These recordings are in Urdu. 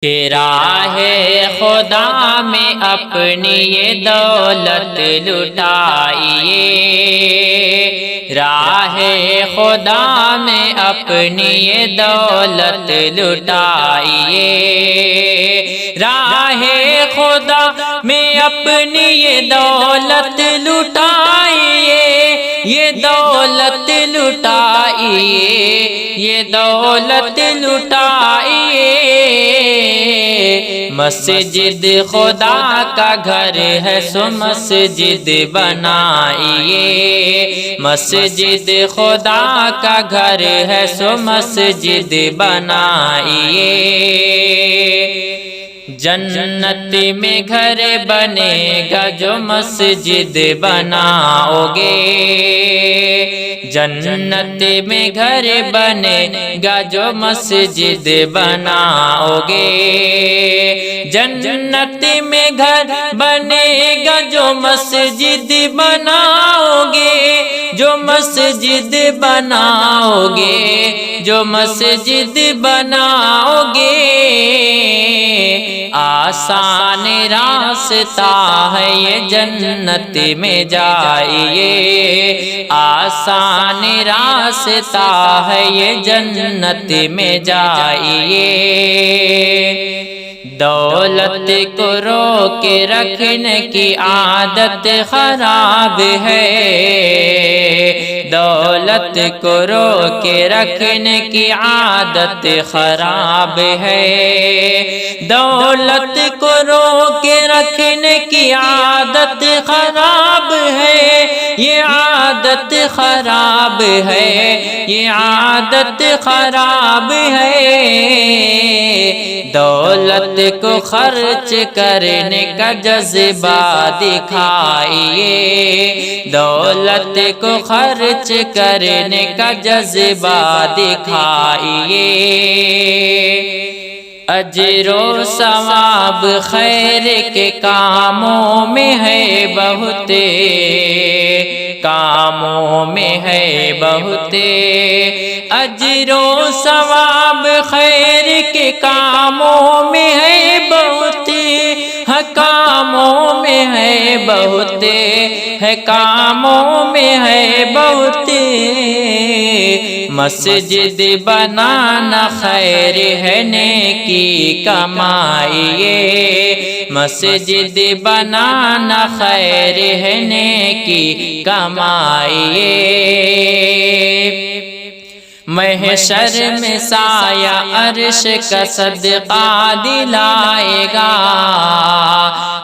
کہ راہ خدا میں اپنی یہ دولت لٹائیے، راہ خدا میں اپنی یہ دولت لٹائیے، راہ خدا میں اپنی یہ دولت لٹائیے، یہ دولت لٹائیے، یہ دولت لٹائیے۔ مسجد خدا کا گھر ہے سو مسجد بنائیے، مسجد خدا کا گھر ہے سو مسجد بنائیے۔ جنت میں گھر بنے گا جو مسجد بناؤ گے، جنت میں گھر بنے گا جو مسجد بناؤ گے، جنت میں گھر بنے گا جو مسجد بناؤ گے، جو مسجد بناؤ گے، جو مسجد بناؤ گے۔ آسان راستہ ہے یہ جنت میں جائیے، آسان راستہ ہے یہ جنت میں جائیے۔ دولت کو روک کے رکھنے کی عادت خراب ہے، دولت کو روک کے رکھنے کی عادت خراب ہے، دولت کو روک کے رکھنے کی عادت خراب ہے، یہ عادت خراب ہے، یہ عادت خراب ہے۔ دولت کو خرچ کرنے کا جذبہ دکھائیے، دولت کو خرچ کرنے کا جذبہ دکھائیے۔ اجر و ثواب خیر کے کاموں میں ہے بہت، کاموں میں ہے بہت، اجر و ثواب خیر کے کاموں میں ہے بہت، کاموں میں ہے بہت، ہے کاموں میں ہے بہت۔ مسجد بنانا خیر ہے نیکی کمائیے، مسجد بنانا خیر ہے نیکی کمائیے۔ محشر میں سایہ عرش کا صدقہ دلائے گا،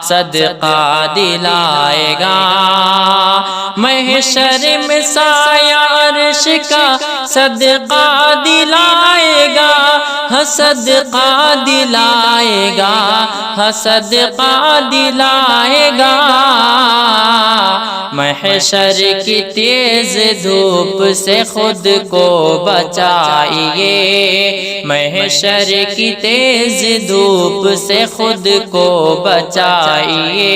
صدقہ دلائے گا۔ محشر میں سایہ عرش کا صدقہ دلائے گا، صدقہ دلائے گا، صدقہ دلائے گا۔ محشر کی تیز دھوپ سے خود کو بچائیے، محشر کی تیز دھوپ سے خود کو بچائیے۔